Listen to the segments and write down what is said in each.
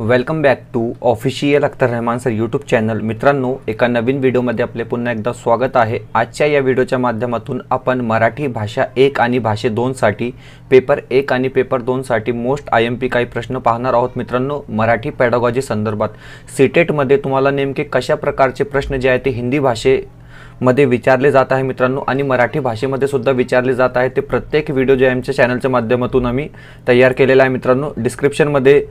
Welcome back to official Akhtar Rahman sir YouTube channel. मित्रांनो, एका नवीन व्हिडिओमध्ये आपले पुन्हा एकदा स्वागत आहे। आजच्या या व्हिडिओच्या माध्यमातून आपण मराठी भाषा 1 आणि भाषा 2 साठी पेपर 1 आणि पेपर 2 साठी मोस्ट IMP काही प्रश्न पाहणार आहोत। मित्रांनो, मराठी पेडागॉजी संदर्भात सीटेट मध्ये तुम्हाला नेमके कशा प्रकारचे प्रश्न जे आहेत ते हिंदी भाषेमध्ये विचारले जात आहे मित्रांनो, आणि मराठी भाषेमध्ये सुद्धा विचारले जात आहे। ते प्रत्येक व्हिडिओ जे आमच्या चॅनलच्या माध्यमातून आम्ही तयार केलेला आहे। मित्रांनो, डिस्क्रिप्शनमध्ये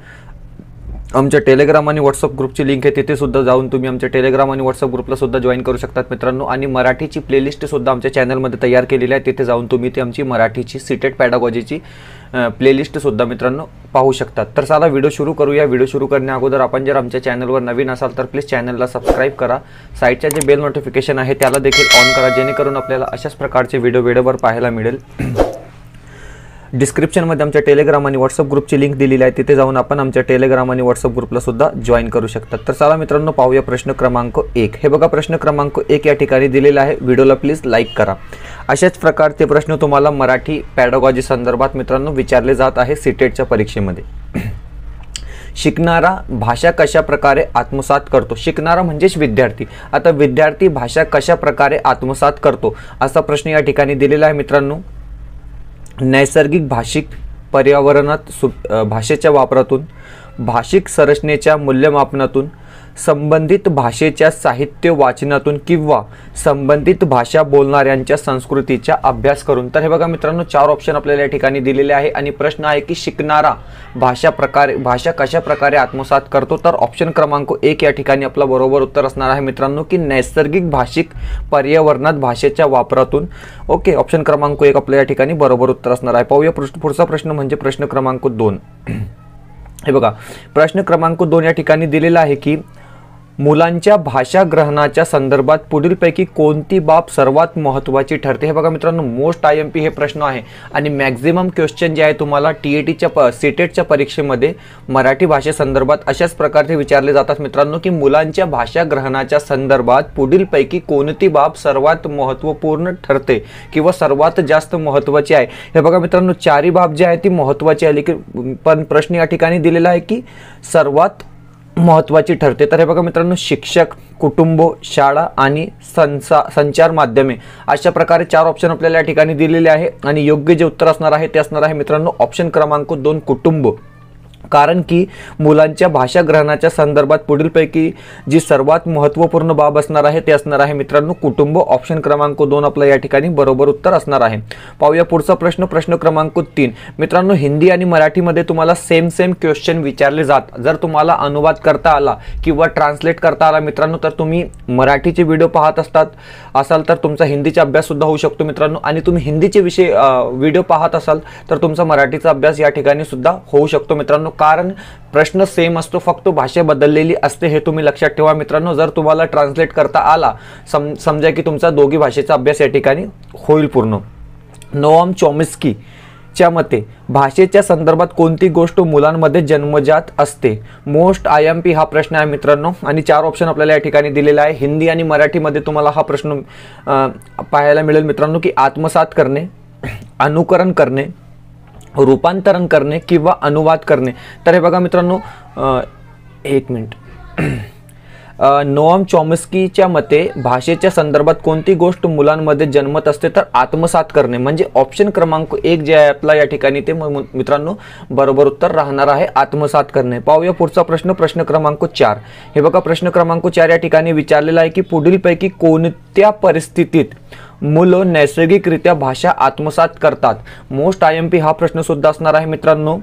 आमच्या टेलिग्राम आणि व्हॉट्सअप ग्रुपची लिंक आहे, तिथे सुद्धा जाऊन तुम्ही आमच्या टेलिग्राम आणि व्हॉट्सअप ग्रुपला सुद्धा जॉईन करू शकतात मित्रांनो। आणि मराठीची प्लेलिस्ट सुद्धा आमच्या चॅनलमध्ये तयार केलेली आहे, तिथे जाऊन तुम्ही ती आमची मराठीची सीटेट पेडागॉजीची प्लेलिस्ट सुद्धा मित्रांनो पाहू शकतात। तर चला व्हिडिओ सुरू करूया। व्हिडिओ सुरू करण्या अगोदर आपण जर आमच्या चॅनलवर नवीन असाल तर प्लीज चॅनलला सबस्क्राइब करा, साईडचे जे बेल नोटिफिकेशन आहे त्याला देखील ऑन करा, जेणेकरून आपल्याला अशाच प्रकारचे व्हिडिओ वेळेवर पाहायला मिळेल। डिस्क्रिप्शनमध्ये आमच्या टेलिग्राम आणि व्हॉट्सअप ग्रुपची लिंक दिलेली आहे, तिथे जाऊन आपण आमच्या टेलिग्राम आणि व्हॉट्सअप ग्रुपला सुद्धा जॉईन करू शकतात। तर चला मित्रांनो पाहूया प्रश्न क्रमांक 1। हे बघा, प्रश्न क्रमांक 1 या ठिकाणी दिलेला आहे। व्हिडिओला प्लीज लाईक करा। अशाच प्रकारचे प्रश्न तुम्हाला मराठी पेडागॉजी संदर्भात मित्रांनो विचारले जात आहे सीटेटच्या परीक्षेमध्ये। शिकणारा भाषा कशा प्रकारे आत्मसात करतो? शिकणारा म्हणजेच विद्यार्थी। आता विद्यार्थी भाषा कशा प्रकारे आत्मसात करतो असा प्रश्न या ठिकाणी दिलेला आहे मित्रांनो। नैसर्गिक भाषिक पर्यावरणात भाषेच्या वापरातून, भाषिक संरचनेच्या मूल्यमापनातून, संबंधित भाषेच्या साहित्य वाचनातून किंवा संबंधित भाषा बोलणाऱ्यांच्या संस्कृतीचा अभ्यास करून। तर हे बघा मित्रांनो, 4 ऑप्शन आपल्याला या ठिकाणी दिलेले आहे आणि प्रश्न आहे की शिकणारा भाषा कशा प्रकारे आत्मसात करतो। तर ऑप्शन क्रमांक 1 या ठिकाणी आपला बरोबर उत्तर असणार आहे मित्रांनो की नैसर्गिक भाषिक पर्यावरणात भाषेच्या वापरातून। ओके, ऑप्शन क्रमांक 1 आपल्या या ठिकाणी बरोबर उत्तर असणार आहे। पाहूया पुढचा प्रश्न म्हणजे प्रश्न क्रमांक 2। हे बघा, प्रश्न क्रमांक 2 या ठिकाणी दिलेला आहे की मुलांच्या भाषा ग्रहणाच्या संदर्भात पुढीलपैकी कोणती बाब सर्वात महत्त्वाची ठरते? हे बघा मित्रांनो, मोस्ट IMP हे प्रश्न आहे आणि मॅक्झिमम क्वेश्चन जे आहे तुम्हाला TETच्या सीटेटच्या परीक्षेमध्ये मराठी भाषेसंदर्भात अशाच प्रकारे विचारले जातात मित्रांनो की मुलांच्या भाषा ग्रहणाच्या संदर्भात पुढीलपैकी कोणती बाब सर्वात महत्त्वपूर्ण ठरते किंवा सर्वात जास्त महत्त्वाची आहे? हे बघा मित्रांनो, 4ही बाब जी आहे ती महत्त्वाची आहे, पण प्रश्न या ठिकाणी दिलेला आहे की सर्वात महत्त्वाची ठरते। तर हे बघा मित्रांनो, शिक्षक, कुटुंब, शाळा आणि संचार माध्यमे अशा प्रकारे 4 ऑप्शन आपल्याला या ठिकाणी दिलेले आहे आणि योग्य जे उत्तर असणार आहे ते असणार आहे मित्रांनो ऑप्शन क्रमांक 2 कुटुंब। कारण की मुलांच्या भाषा ग्रहणाच्या संदर्भात पुढीलपैकी जी सर्वात महत्त्वपूर्ण बाब असणार आहे ते असणार आहे मित्रांनो कुटुंब। ऑप्शन क्रमांक 2 आपलं या ठिकाणी बरोबर उत्तर असणार आहे। पाहूया पुढचा प्रश्न, प्रश्न क्रमांक 3। मित्रांनो, हिंदी आणि मराठीमध्ये तुम्हाला सेम क्वेश्चन विचारले जातात। जर तुम्हाला अनुवाद करता आला किंवा ट्रान्सलेट करता आला मित्रांनो, तर तुम्ही मराठीचे व्हिडिओ पाहत असाल तर तुमचा हिंदीचा अभ्यास सुद्धा होऊ शकतो मित्रांनो, आणि तुम्ही हिंदीचे व्हिडिओ पाहत असाल तर तुमचा मराठीचा अभ्यास या ठिकाणी सुद्धा होऊ शकतो मित्रांनो। कारण प्रश्न सेम असतो, फक्त भाषा बदललेली असते, हे तुम्ही लक्षात ठेवा मित्रांनो। जर तुम्हाला ट्रान्सलेट करता आला, समजा की तुमचा दोघी भाषेचा अभ्यास या ठिकाणी होईल पूर्ण। नोआम चॉम्स्की च्या मते भाषेच्या संदर्भात कोणती गोष्ट मुलांमध्ये जन्मजात असते? मोस्ट IMP हा प्रश्न आहे मित्रांनो आणि 4 ऑप्शन आपल्याला या ठिकाणी दिलेला आहे। हिंदी आणि मराठीमध्ये तुम्हाला हा प्रश्न पाहायला मिळेल मित्रांनो की आत्मसात करणे, अनुकरण करणे, रूपांतरण करणे किंवा अनुवाद करणे। तर हे बघा मित्रांनो, 1 मिनिट। नोआम चॉम्स्कीच्या मते भाषेच्या संदर्भात कोणती गोष्ट मुलांमध्ये जन्मत असते? तर आत्मसात करणे, म्हणजे ऑप्शन क्रमांक 1 जे आहे आपला या ठिकाणी ते मित्रांनो बरोबर उत्तर राहणार आहे, आत्मसात करणे। पाहूया पुढचा प्रश्न, प्रश्न क्रमांक 4। हे बघा, प्रश्न क्रमांक 4 या ठिकाणी विचारलेला आहे की पुढीलपैकी कोणत्या परिस्थितीत मुलं नैसर्गिकरित्या भाषा आत्मसात करतात? मोस्ट IMP हा प्रश्न सुद्धा असणार आहे मित्रांनो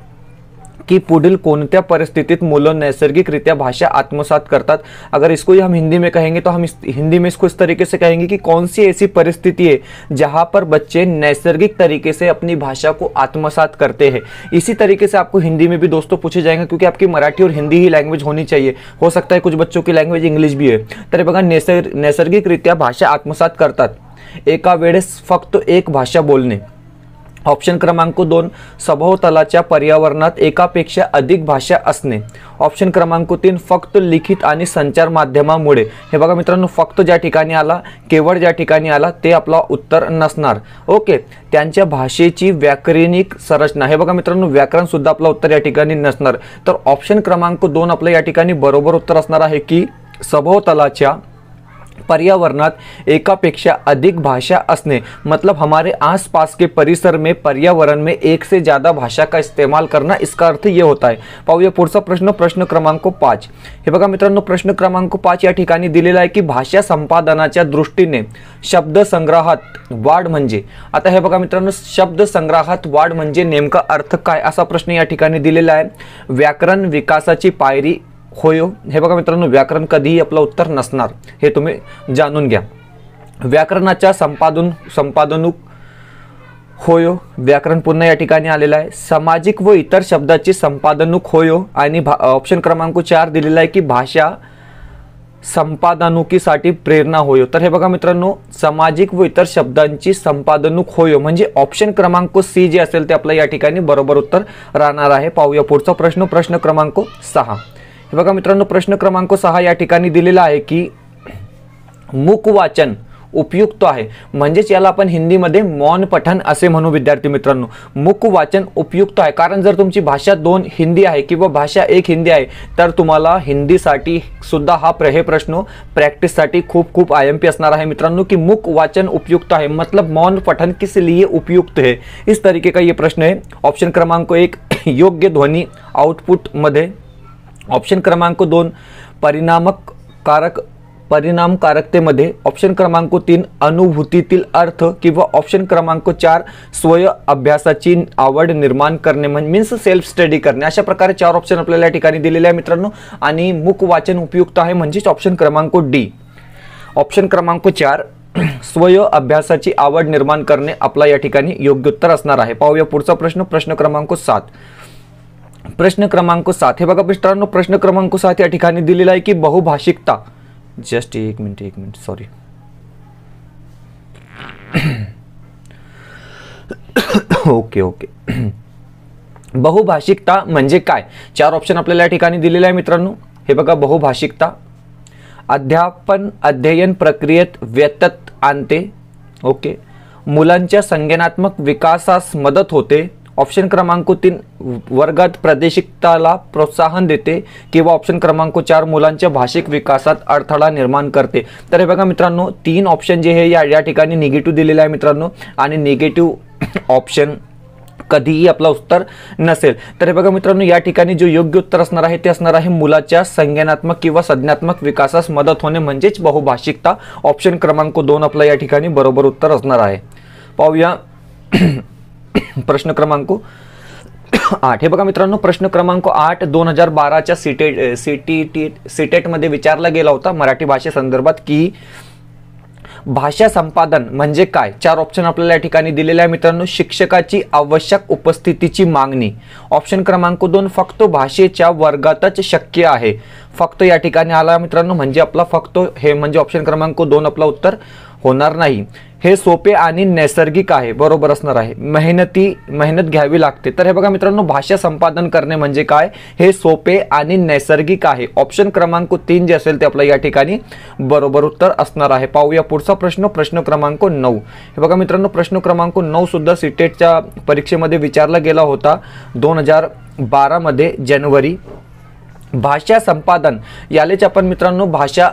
कि पुढील कोणत्या परिस्थितीत मुलं नैसर्गिकरित्या भाषा आत्मसात करतात। अगर इसको ही हम हिंदी में कहेंगे तो हम हिंदी में इसको इस तरीके से कहेंगे कि कौन सी ऐसी परिस्थिति है जहां पर बच्चे नैसर्गिक तरीके से अपनी भाषा को आत्मसात करते हैं। इसी तरीके से आपको हिंदी में भी दोस्तों पूछे जाएंगे, क्योंकि आपकी मराठी और हिंदी ही लैंग्वेज होनी चाहिए। हो सकता है कुछ बच्चों की लैंग्वेज इंग्लिश भी है। तर बघा, नैसर्गिकरित्या भाषा आत्मसात करतात, एका वेळेस फक्त एक भाषा बोलणे, ऑप्शन क्रमांक 2 सभोवतालाच्या पर्यावरणात एकापेक्षा अधिक भाषा असणे. ऑप्शन क्रमांक 3 फक्त लिखित आणि संचार माध्यमामुळे. हे बघा मित्रांनो, फक्त ज्या ठिकाणी आला, केवळ ज्या ठिकाणी आला ते आपला उत्तर नसणार. ओके, त्यांच्या भाषेची व्याकरणिक संरचना. हे बघा मित्रांनो, व्याकरण सुद्धा आपला उत्तर या ठिकाणी नसणार. तर ऑप्शन क्रमांक 2 आपलं या ठिकाणी बरोबर उत्तर असणार आहे की सभोवतालाच्या पर्यावरणात एकापेक्षा अधिक भाषा असने, मतलब हमारे आसपास के परिसर में पर्यावरण में एक से ज़्यादा भाषा का इस्तेमाल करना, इसका अर्थ ये होता है. पाहूया पुढचा प्रश्न, प्रश्न क्रमांक 5. हे बघा मित्रांनो, प्रश्न क्रमांक 5 या ठिकाणी दिलेला आहे की भाषा संपादनाच्या दृष्टीने शब्द संग्रहात वाढ म्हणजे. आता हे बघा मित्रांनो, शब्द संग्रहात वाढ म्हणजे नेमका अर्थ काय, असा प्रश्न या ठिकाणी दिलेला आहे. व्याकरण विकासाची पायरी होय. हे बघा मित्रांनो, व्याकरण कधीही आपलं उत्तर नसणार, हे तुम्ही जाणून घ्या. व्याकरणाच्या संपादनूक होय, व्याकरण पुन्हा या ठिकाणी आलेलं आहे. सामाजिक व इतर शब्दाची संपादनूक होय. आणि ऑप्शन क्रमांक 4 दिलेला आहे की भाषा संपादनुकीसाठी प्रेरणा होय. तर हे बघा मित्रांनो, सामाजिक व इतर शब्दांची संपादनूक होय म्हणजे ऑप्शन क्रमांक सी जे असेल ते आपलं या ठिकाणी बरोबर उत्तर राहणार आहे. पाहूया पुढचा प्रश्न, प्रश्न क्रमांक 6. हे बघा मित्रांनो, प्रश्न क्रमांक 6 या ठिकाणी दिलेला आहे की मूक वाचन उपयुक्त आहे, म्हणजेच याला आपण हिंदीमध्ये मौन पठण असे म्हणू. विद्यार्थी मित्रांनो, मूक वाचन उपयुक्त आहे कारण जर तुमची भाषा 2 हिंदी आहे किंवा भाषा 1 हिंदी आहे तर तुम्हाला हिंदीसाठी सुद्धा हे प्रश्न प्रॅक्टिससाठी खूप IMP असणार आहे मित्रांनो. की मूक वाचन उपयुक्त है मतलब मौन पठन किस लिए उपयुक्त है, इस तरीके का ये प्रश्न है. ऑप्शन क्रमांक 1 योग्य ध्वनी आउटपुट मध्ये. ऑप्शन क्रमांक 2 परिणामकारकतेमध्ये. ऑप्शन क्रमांक 3 अनुभूतीतील अर्थ किंवा ऑप्शन क्रमांक 4 स्वय अभ्यासाची आवड निर्माण करणे मीन्स सेल्फ स्टडी करणे. अशा प्रकारे 4 ऑप्शन आपल्याला या ठिकाणी दिलेले आहे मित्रांनो. आणि मूक वाचन उपयुक्त आहे म्हणजेच ऑप्शन क्रमांक डी. ऑप्शन क्रमांक 4 स्वय अभ्यासाची आवड निर्माण करणे आपला या ठिकाणी योग्य उत्तर असणार आहे. पाहूया पुढचा प्रश्न, प्रश्न क्रमांक 7. प्रश्न क्रमांक 7. हे बघा मित्रांनो, प्रश्न क्रमांक 7 या ठिकाणी दिलेला आहे की बहुभाषिकता. जस्ट एक मिनिट सॉरी. ओके. बहुभाषिकता म्हणजे काय, 4 ऑप्शन आपल्याला या ठिकाणी दिलेले आहे मित्रांनो. हे बघा, बहुभाषिकता अध्ययन प्रक्रियेत व्यत्यय आणते. ओके, मुलांच्या संज्ञानात्मक विकासास मदत होते. ऑप्शन क्रमांक 3 वर्गात प्रादेशिकताला प्रोत्साहन देते किंवा ऑप्शन क्रमांक 4 मुलांच्या भाषिक विकासात अडथळा निर्माण करते. तर हे बघा मित्रांनो, 3 ऑप्शन जे हे या ठिकाणी निगेटिव्ह दिलेले आहे मित्रांनो. आणि निगेटिव्ह ऑप्शन कधीही आपला उत्तर नसेल. तर हे बघा मित्रांनो, या ठिकाणी जो योग्य उत्तर असणार आहे ते असणार आहे मुलाच्या संज्ञानात्मक किंवा संज्ञात्मक विकासास मदत होणे म्हणजेच बहुभाषिकता. ऑप्शन क्रमांक 2 आपला या ठिकाणी बरोबर उत्तर असणार आहे. पाहूया प्रश्न क्रमांक 8. हे बघा मित्रांनो, प्रश्न क्रमांक 8 2012च्या सीटेट मध्ये विचारला गेला होता मराठी भाषेसंदर्भात की भाषा संपादन म्हणजे काय. 4 ऑप्शन आपल्याला या ठिकाणी दिलेले आहे मित्रांनो. शिक्षकाची आवश्यक उपस्थितीची मागणी. ऑप्शन क्रमांक 2 फक्त भाषेच्या वर्गातच शक्य आहे. फक्त या ठिकाणी आला मित्रांनो म्हणजे आपला फक्त हे म्हणजे ऑप्शन क्रमांक 2 आपला उत्तर होणार नाही. हे सोपे आणि नैसर्गिक आहे, बरोबर असणार आहे. मेहनत घ्यावी लागते. तर हे बघा मित्रांनो, भाषा संपादन करणे म्हणजे काय, हे सोपे आणि नैसर्गिक आहे. ऑप्शन क्रमांक 3 जे असेल ते आपलं या ठिकाणी बरोबर उत्तर असणार आहे. पाहूया पुढचा प्रश्न, प्रश्न क्रमांक 9. हे बघा मित्रांनो, प्रश्न क्रमांक 9 सुद्धा सीटेटच्या परीक्षेमध्ये विचारला गेला होता 2012 मध्ये जानेवारी. भाषा संपादन यालेच आपण मित्रांनो भाषा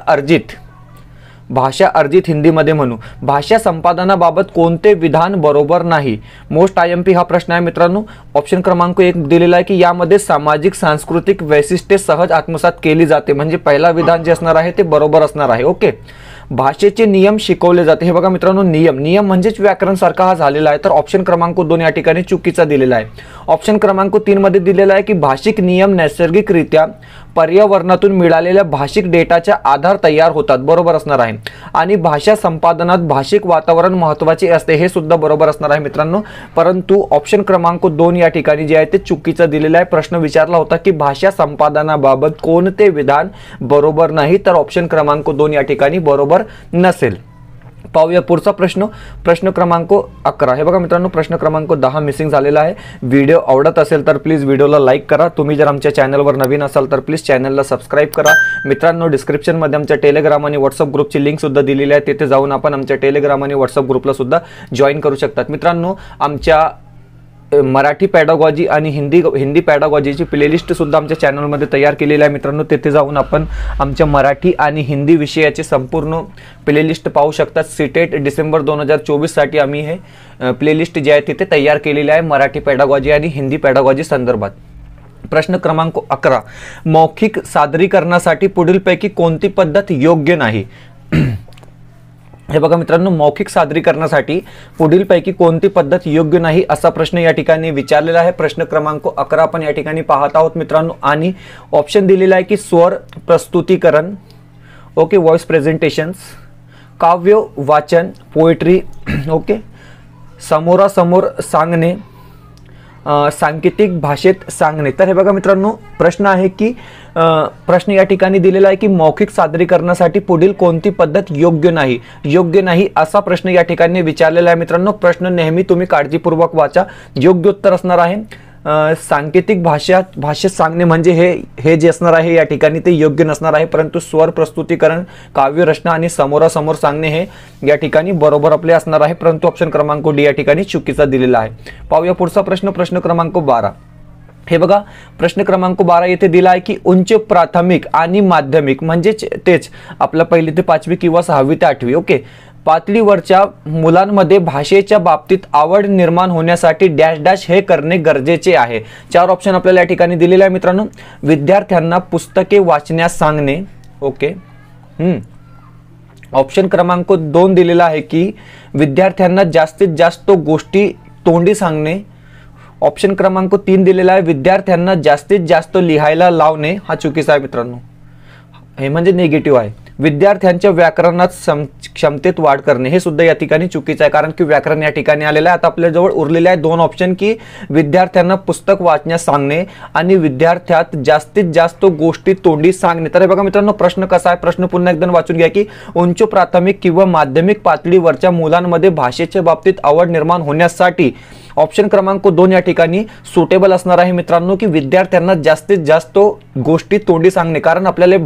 अर्जित हिंदीमध्ये म्हणू. भाषा संपादनाबाबत कोणते विधान बरोबर नाही. मोस्ट IMP हा प्रश्न आहे मित्रांनो. ऑप्शन क्रमांक 1 दिलेला आहे की यामध्ये सामाजिक सांस्कृतिक वैशिष्ट्ये सहज आत्मसात केली जाते म्हणजे पहिला विधान जे असणार आहे ते बरोबर असणार आहे. ओके, भाषेचे नियम शिकवले जाते. हे बघा मित्रांनो, नियम म्हणजेच व्याकरण सारखा हा झालेला आहे. तर ऑप्शन क्रमांक 2 या ठिकाणी चुकीचा दिलेला आहे. ऑप्शन क्रमांक 3 मध्ये दिलेला आहे की भाषिक नियम नैसर्गिकरित्या पर्यावरणातून मिळालेल्या भाषिक डेटाच्या आधार तयार होतात, बरोबर असणार आहे. आणि भाषा संपादनात भाषिक वातावरण महत्त्वाचे असते, हे सुद्धा बरोबर असणार आहे मित्रांनो. परंतु ऑप्शन क्रमांक 2 या ठिकाणी जे आहे ते चुकीचं दिलेलं आहे. प्रश्न विचारला होता की भाषा संपादनाबाबत कोणते विधान बरोबर नाही, तर ऑप्शन क्रमांक 2 या ठिकाणी बरोबर नसेल. पाहूया पुढचा प्रश्न, प्रश्न क्रमांक 11. हे बघा मित्रांनो, प्रश्न क्रमांक 10 मिसिंग झालेला आहे. व्हिडिओ आवडत असेल तर प्लीज व्हिडिओला लाईक करा. तुम्ही जर आमच्या चॅनलवर नवीन असाल तर प्लीज चॅनलला सबस्क्राईब करा. मित्रांनो, डिस्क्रिप्शनमध्ये आमच्या टेलिग्राम आणि व्हॉट्सअप ग्रुपची लिंक सुद्धा दिलेली आहे. तिथे जाऊन आपण आमच्या टेलिग्राम आणि व्हॉट्सअप ग्रुपला सुद्धा जॉईन करू शकतात. मित्रांनो, आमच्या मराठी पॅडागॉजी आणि हिंदी पॅडागॉजीची प्लेलिस्ट सुद्धा आमच्या चॅनलमध्ये तयार केलेली आहे. मित्रांनो, तिथे जाऊन आपण आमच्या मराठी आणि हिंदी विषयाचे संपूर्ण प्लेलिस्ट पाहू शकतात. सीटेट डिसेंबर 2024 साठी आम्ही हे प्लेलिस्ट जे आहे तिथे तयार केलेली आहे मराठी पॅडागॉजी आणि हिंदी पॅडागॉजी संदर्भात. प्रश्न क्रमांक 11, मौखिक सादरीकरणासाठी पुढीलपैकी कोणती पद्धत योग्य नाही? हे बघा मित्रांनो, मौखिक सादरीकरणासाठी पुढीलपैकी कोणती पद्धत योग्य नाही असा प्रश्न या ठिकाणी विचारलेला आहे. प्रश्न क्रमांक 11 आपण या ठिकाणी पाहत आहोत मित्रांनो. आणि ऑप्शन दिलेला आहे की स्वर प्रस्तुतीकरण, ओके, व्हॉइस प्रेझेंटेशन्स, काव्य वाचन, पोएट्री, ओके, समोरासमोर सांगणे, सांकेतिक भाषेत सांगणे. तर हे बघा मित्रांनो, प्रश्न आहे की प्रश्न या ठिकाणी दिलेला आहे की मौखिक सादरीकरणासाठी पुढील कोणती पद्धत योग्य नाही असा प्रश्न या ठिकाणी विचारलेला आहे. मित्रांनो, प्रश्न नेहमी तुम्ही काळजीपूर्वक वाचा. योग्य उत्तर असणार आहे सांकेतिक भाषेत सांगणे, म्हणजे हे जे असणार आहे या ठिकाणी ते योग्य नसणार आहे. परंतु स्वर प्रस्तुतीकरण, काव्य रचना आणि समोरासमोर सांगणे हे या ठिकाणी बरोबर आपले असणार आहे. परंतु ऑप्शन क्रमांक डी या ठिकाणी चुकीचा दिलेला आहे. पाहूया पुढचा प्रश्न, प्रश्न क्रमांक 12. हे बघा, प्रश्न क्रमांक 12 येथे दिला आहे की उच्च प्राथमिक आणि माध्यमिक म्हणजेच तेच आपला 1ली ते 5वी किंवा 6वी ते 8वी, ओके, पातळीवरच्या मुलांमध्ये भाषेच्या बाबतीत आवड निर्माण होण्यासाठी डॅश डॅश हे करणे गरजेचे आहे. 4 ऑप्शन आपल्याला या ठिकाणी दिलेले आहे मित्रांनो. विद्यार्थ्यांना पुस्तके वाचण्यास सांगणे, ओके. ऑप्शन क्रमांक 2 दिलेला आहे की विद्यार्थ्यांना जास्तीत जास्त गोष्टी तोंडी सांगणे. ऑप्शन क्रमांक 3 दिलेला आहे विद्यार्थ्यांना जास्तीत जास्त लिहायला लावणे. हा चुकीचा आहे मित्रांनो, हे म्हणजे निगेटिव्ह आहे. विद्यार्थ्यांच्या व्याकरणात क्षमतेत वाढ करणे हे सुद्धा या ठिकाणी चुकीचं आहे, कारण की व्याकरण या ठिकाणी आलेलं आहे. आता आपल्याजवळ उरलेले आहे 2 ऑप्शन की विद्यार्थ्यांना पुस्तक वाचण्यास सांगणे आणि विद्यार्थ्यात जास्तीत जास्त गोष्टी तोंडी सांगणे. तर हे बघा मित्रांनो, प्रश्न कसा आहे, प्रश्न पुन्हा एकदा वाचून घ्या की उच्च प्राथमिक किंवा माध्यमिक पातळीवरच्या मुलांमध्ये भाषेच्या बाबतीत आवड निर्माण होण्यासाठी ऑप्शन क्रमांक 2 या ठिकाणी सुटेबल असणार आहे मित्रांनो, की विद्यार्थ्यांना जास्तीत जास्त गोष्टी तोंडी सांगणे, कारण आपल्याला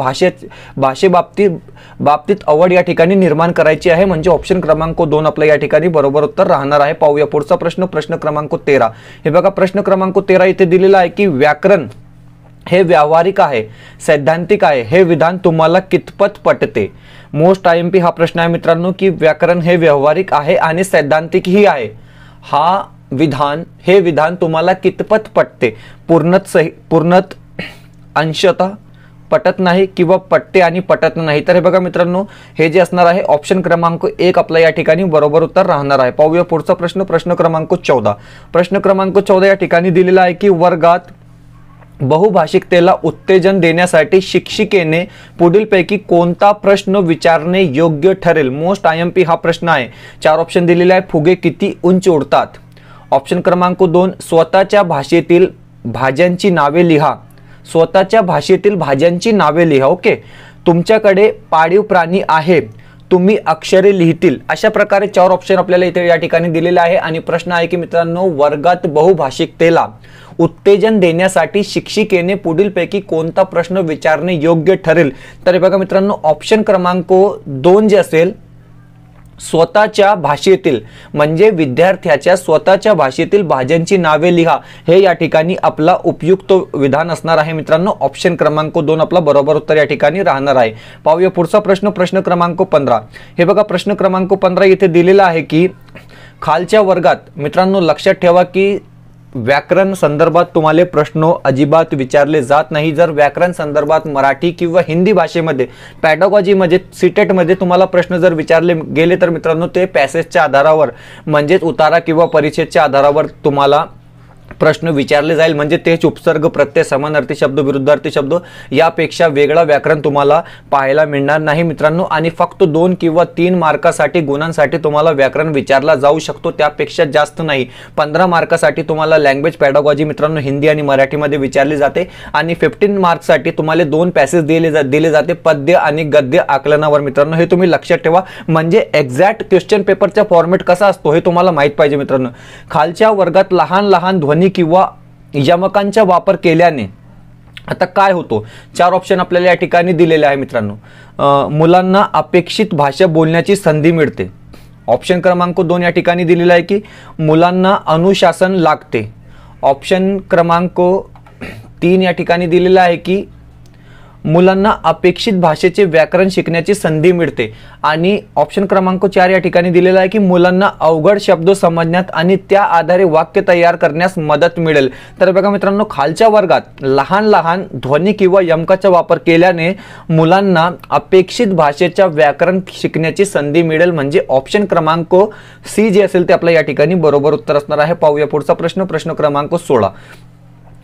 बाबतीत आवड या ठिकाणी निर्माण करायची आहे. म्हणजे ऑप्शन क्रमांक 2 आपलं या ठिकाणी बरोबर उत्तर राहणार आहे. पाहूया पुढचा प्रश्न, प्रश्न क्रमांक 13. हे बघा, प्रश्न क्रमांक 13 इथे दिलेला आहे की व्याकरण हे व्यावहारिक आहे, सैद्धांतिक आहे, हे विधान तुम्हाला कितपत पटते? मोस्ट IMP हा प्रश्न आहे मित्रांनो, की व्याकरण हे व्यावहारिक आहे आणि सैद्धांतिकही आहे. हे विधान तुम्हाला कितपत पटते? पूर्णत, अंशतः, पटत नाही किंवा पटते आणि पटत नाही. तर हे बघा मित्रांनो, हे जे असणार आहे ऑप्शन क्रमांक 1 आपला या ठिकाणी बरोबर उत्तर राहणार आहे. पाहूया पुढचा प्रश्न, प्रश्न क्रमांक 14. प्रश्न क्रमांक 14 या ठिकाणी दिलेला आहे की वर्गात बहुभाषिकतेला उत्तेजन देण्यासाठी शिक्षिकेने पुढीलपैकी कोणता प्रश्न विचारणे योग्य ठरेल? मोस्ट IMP हा प्रश्न आहे. 4 ऑप्शन दिलेले आहे. फुगे किती उंच उडतात? ऑप्शन क्रमांक 2, स्वतःच्या भाषेतील भाज्यांची नावे लिहा. स्वतःच्या भाषेतील भाज्यांची नावे लिहा, ओके. तुमच्याकडे पाळीव प्राणी आहे, तुम्ही अक्षरे लिहितील. अशा प्रकारे 4 ऑप्शन आपल्याला इथे या ठिकाणी दिलेले आहे. आणि प्रश्न आहे की मित्रांनो, वर्गात बहुभाषिकतेला उत्तेजन देण्यासाठी शिक्षिकेने पुढीलपैकी कोणता प्रश्न विचारणे योग्य ठरेल? तर बघा मित्रांनो, ऑप्शन क्रमांक 2 जे असेल स्वतःच्या भाषेतील, म्हणजे विद्यार्थ्याच्या स्वतःच्या भाषेतील भाज्यांची नावे लिहा, हे या ठिकाणी आपला उपयुक्त विधान असणार आहे मित्रांनो. ऑप्शन क्रमांक 2 आपला बरोबर उत्तर या ठिकाणी राहणार आहे. पाहूया पुढचा प्रश्न, प्रश्न क्रमांक 15. हे बघा, प्रश्न क्रमांक 15 इथे दिलेला आहे की खालच्या वर्गात मित्रांनो लक्षात ठेवा की व्याकरण संदर्भात तुम्हाला प्रश्न अजिबात विचारले जात नाही. जर व्याकरण संदर्भात मराठी किंवा हिंदी भाषेमध्ये पॅडागॉजीमध्ये सीटेटमध्ये तुम्हाला प्रश्न जर विचारले गेले तर मित्रांनो ते पॅसेजच्या आधारावर, म्हणजेच उतारा किंवा परिच्छेदच्या आधारावर तुम्हाला प्रश्न विचारले जाईल, म्हणजे तेच उपसर्ग, प्रत्यय, समानार्थी शब्द, विरुद्धार्थी शब्द यापेक्षा वेगळा व्याकरण तुम्हाला पाहायला मिळणार नाही मित्रांनो. आणि फक्त 2 किंवा 3 मार्कासाठी, गुणांसाठी तुम्हाला व्याकरण विचारला जाऊ शकतो, त्यापेक्षा जास्त नाही. 15 मार्कासाठी तुम्हाला लँग्वेज पॅडागॉजी मित्रांनो हिंदी आणि मराठीमध्ये विचारली जाते. आणि 15 मार्क्ससाठी तुम्हाला 2 पॅसेज दिले जाते, पद्य आणि गद्य आकलनावर मित्रांनो. हे तुम्ही लक्षात ठेवा, म्हणजे एक्झॅक्ट क्वेश्चन पेपरचा फॉर्मॅट कसा असतो हे तुम्हाला माहित पाहिजे मित्रांनो. खालच्या वर्गात लहान लहान ध्वनी किंवा यमकांचा वापर केल्याने आता काय होतो, 4 ऑप्शन आपल्याला या ठिकाणी दिलेले आहे मित्रांनो. मुलांना अपेक्षित भाषा बोलण्याची संधी मिळते. ऑप्शन क्रमांक 2 या ठिकाणी दिलेला आहे की मुलांना अनुशासन लागते. ऑप्शन क्रमांक 3 या ठिकाणी दिलेला आहे की मुलांना अपेक्षित भाषेचे व्याकरण शिकण्याची संधी मिळते. आणि ऑप्शन क्रमांक 4 या ठिकाणी दिलेला आहे की मुलांना अवघड शब्द समजण्यात आणि त्या आधारे वाक्य तयार करण्यास मदत मिळेल. तर बघा मित्रांनो, खालच्या वर्गात लहान लहान ध्वनी किंवा यमकाचा वापर केल्याने मुलांना अपेक्षित भाषेच्या व्याकरण शिकण्याची संधी मिळेल, म्हणजे ऑप्शन क्रमांक सी जे असेल ते आपल्या या ठिकाणी बरोबर उत्तर असणार आहे. पाहूया पुढचा प्रश्न, प्रश्न क्रमांक 16.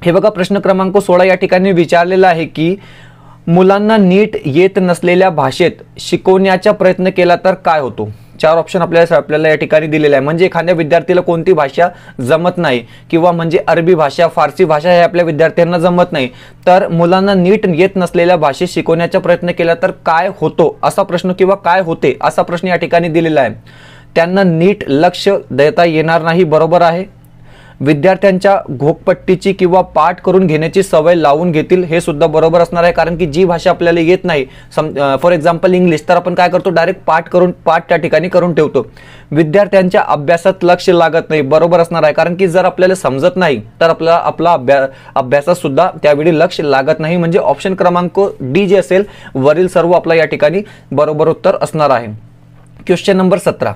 हे बघा, प्रश्न क्रमांक 16 या ठिकाणी विचारलेला आहे की मुलांना नीट येत नसलेल्या भाषेत शिकवण्याचा प्रयत्न केला तर काय होतो. 4 ऑप्शन आपल्याला या ठिकाणी दिलेले आहे. म्हणजे एखाद्या विद्यार्थीला कोणती भाषा जमत नाही किंवा म्हणजे अरबी भाषा, फारसी भाषा हे आपल्या विद्यार्थ्यांना जमत नाही, तर मुलांना नीट येत नसलेल्या भाषेत शिकवण्याचा प्रयत्न केला तर काय होतो असा प्रश्न किंवा काय होते असा प्रश्न या ठिकाणी दिलेला आहे. त्यांना नीट लक्ष देता येणार नाही, बरोबर आहे. विद्यार्थ्यांच्या घोकपट्टीची किंवा पाठ करून घेण्याची सवय लावून घेतील, हे सुद्धा बरोबर असणार आहे. कारण की जी भाषा आपल्याला येत नाही, फॉर एक्झाम्पल इंग्लिश, तर आपण काय करतो, डायरेक्ट पाठ त्या ठिकाणी करून ठेवतो. विद्यार्थ्यांच्या अभ्यासात लक्ष लागत नाही, बरोबर असणार आहे. कारण की जर आपल्याला समजत नाही तर आपला अभ्यासात सुद्धा त्यावेळी लक्ष लागत नाही, म्हणजे ऑप्शन क्रमांक डी जे असेल वरील सर्व आपला या ठिकाणी बरोबर उत्तर असणार आहे. Question number 17.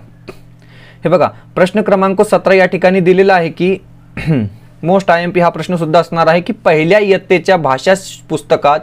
हे बघा, प्रश्न क्रमांक 17 या ठिकाणी दिलेला आहे की मोस्ट IMP हा प्रश्न सुद्धा असणार आहे की पहिल्या इयत्तेच्या भाषा पुस्तकात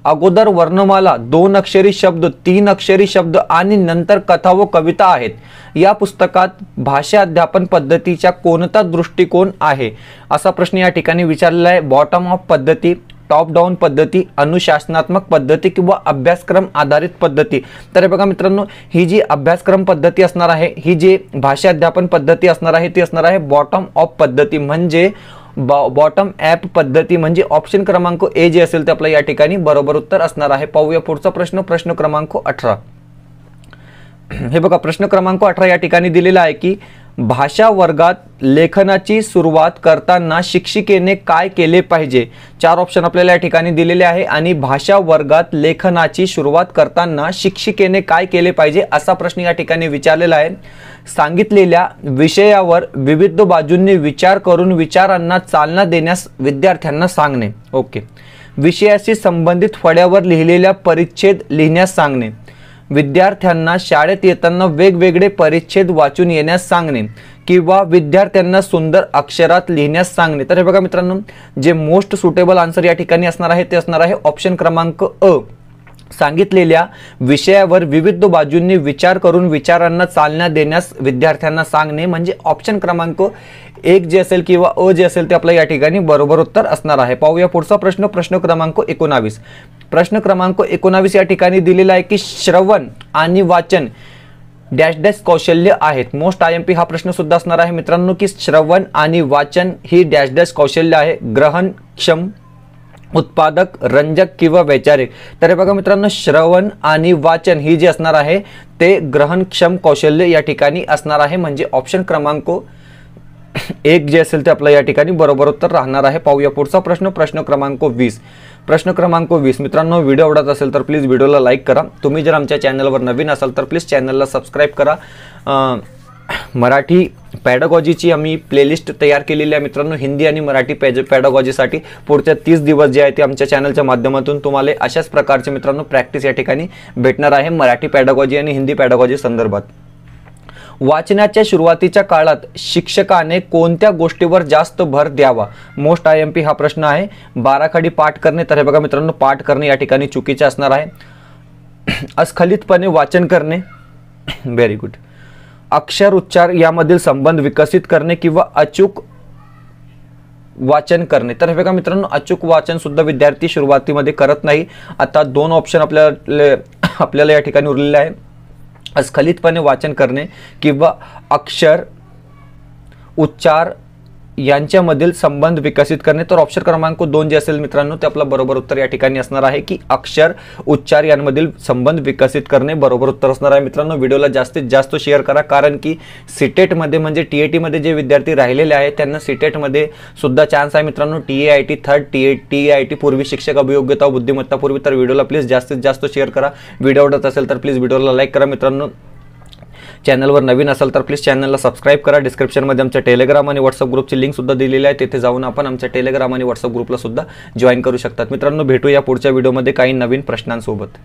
अगोदर वर्णमाला, 2 अक्षरी शब्द, 3 अक्षरी शब्द आणि नंतर कथा व कविता आहेत. या पुस्तकात भाषा अध्यापन पद्धतीचा कोणता दृष्टिकोन आहे असा प्रश्न या ठिकाणी विचारलेला आहे. बॉटम अप पद्धती, टॉप डाऊन पद्धती, अनुशासनात्मक पद्धती किंवा अभ्यासक्रम आधारित पद्धती. तर बघा मित्रांनो, ही जी अभ्यासक्रम पद्धती असणार आहे, ही जी भाषा अध्यापन पद्धती असणार आहे ती असणार आहे बॉटम अप पद्धती, म्हणजे बॉटम ॲप पद्धती, म्हणजे ऑप्शन क्रमांक ए जे असेल ते आपल्या या ठिकाणी बरोबर उत्तर असणार आहे. पाहूया पुढचा प्रश्न, प्रश्न क्रमांक 18. हे बघा, प्रश्न क्रमांक 18 या ठिकाणी दिलेला आहे की भाषा वर्गात लेखनाची सुरुवात करताना शिक्षिकेने काय केले पाहिजे. 4 ऑप्शन आपल्याला या ठिकाणी दिलेले आहे. आणि भाषा वर्गात लेखनाची सुरुवात करताना शिक्षिकेने काय केले पाहिजे असा प्रश्न या ठिकाणी विचारलेला आहे. सांगितलेल्या विषयावर विविध बाजूंनी विचार करून विचारांना चालना देण्यास विद्यार्थ्यांना सांगणे. ओके. विषयाशी संबंधित फळ्यावर लिहिलेल्या परिच्छेद लिहिण्यास सांगणे. विद्यार्थ्यांना शाळेत येताना वेगवेगळे परिच्छेद वाचून येण्यास सांगणे किंवा विद्यार्थ्यांना सुंदर अक्षरात लिहिण्यास सांगणे. तर हे बघा मित्रांनो, जे मोस्ट सुटेबल आन्सर या ठिकाणी असणार आहे ते असणार आहे ऑप्शन क्रमांक अ. सांगितलेल्या विषयावर विविध बाजूंनी विचार करून विचारांना चालना देण्यास विद्यार्थ्यांना सांगणे, म्हणजे ऑप्शन क्रमांक 1 जे असेल किंवा अ जे असेल ते आपल्या या ठिकाणी बरोबर उत्तर असणार आहे. पाहूया पुढचा प्रश्न, प्रश्न क्रमांक 19. प्रश्न क्रमांक 19 या ठिकाणी दिलेला आहे की श्रवण आणि वाचन डॅश डॅश कौशल्य आहेत. मोस्ट IMP हा प्रश्न सुद्धा असणार आहे मित्रांनो की श्रवण आणि वाचन ही डॅश डॅश कौशल्य आहे. ग्रहणक्षम, उत्पादक, रंजक किंवा वैचारिक. तर हे बघा मित्रांनो, श्रवण आणि वाचन ही जी असणार आहे ते ग्रहणक्षम कौशल्य या ठिकाणी असणार आहे, म्हणजे ऑप्शन क्रमांक 1 जे असेल ते आपलं या ठिकाणी बरोबर उत्तर राहणार आहे. पाहूया पुढचा प्रश्न, प्रश्न क्रमांक 20. प्रश्न क्रमांक 20. मित्रांनो, व्हिडिओ आवडत असेल तर प्लीज व्हिडिओला लाईक करा. तुम्ही जर आमच्या चॅनलवर नवीन असाल तर प्लीज चॅनलला सबस्क्राईब करा. मराठी पॅडागॉजीची आम्ही प्लेलिस्ट तयार केलेली आहे मित्रांनो, हिंदी आणि मराठी पॅडागॉजीसाठी. पुढच्या 30 दिवस जे आहे ते आमच्या चॅनलच्या माध्यमातून तुम्हाला अशाच प्रकारचे मित्रांनो प्रॅक्टिस या ठिकाणी भेटणार आहे मराठी पॅडागॉजी आणि हिंदी पॅडागॉजी संदर्भात. वाचनाच्या सुरुवातीच्या काळात शिक्षकाने कोणत्या गोष्टीवर जास्त भर द्यावा. मोस्ट IMP हा प्रश्न आहे. बाराखडी पाठ करणे. तर हे बघा मित्रांनो, पाठ करणे या ठिकाणी चुकीचे असणार आहे. अस्खलितपणे वाचन करणे. Very good. अक्षर उच्चार यामधील संबंध विकसित करणे किंवा अचूक वाचन करणे। तर हे बघा मित्रांनो, अचूक वाचन सुद्धा विद्यार्थी सुरुवातीमध्ये करत नाही। आता 2 ऑप्शन आपल्याला या ठिकाणी उरलेले आहे, अस्खलितपणे वाचन करणे किंवा अक्षर उच्चार यांच्यामधील संबंध विकसित करणे। तर ऑप्शन क्रमांक 2 जे असेल मित्रांनो, ते आपलं बरोबर उत्तर या ठिकाणी असणार आहे की अक्षर उच्चार यांमधील संबंध विकसित करणे बरोबर उत्तर असणार आहे। मित्रांनो, व्हिडिओला जास्तीत जास्त शेअर करा, कारण की सीटेट मध्ये म्हणजे TAT मध्ये जे विद्यार्थी राहिलेले आहेत त्यांना सीटेट मध्ये सुद्धा चान्स आहे मित्रांनो। TAIT थर्ड TAIT पूर्वी शिक्षक अभियोग्यता व बुद्धिमत्ता पूर्वी। तर व्हिडिओला प्लीज जास्तीत जास्त शेअर करा। व्हिडिओ आवडत असेल तर प्लीज व्हिडिओला लाईक करा मित्रांनो। चॅनलवर नवीन असाल तर प्लीज चॅनलला सबस्क्राईब करा। डिस्क्रिप्शनमध्ये आमच्या टेलिग्राम आणि व्हॉट्सअप ग्रुपची लिंक सुद्धा दिलेली आहे, तिथे जाऊन आपण आमच्या टेलिग्राम आणि व्हॉट्सअप ग्रुपला सुद्धा जॉईन करू शकतात। मित्रांनो, भेटूया पुढच्या व्हिडिओमध्ये काही नवीन प्रश्नांसोबत।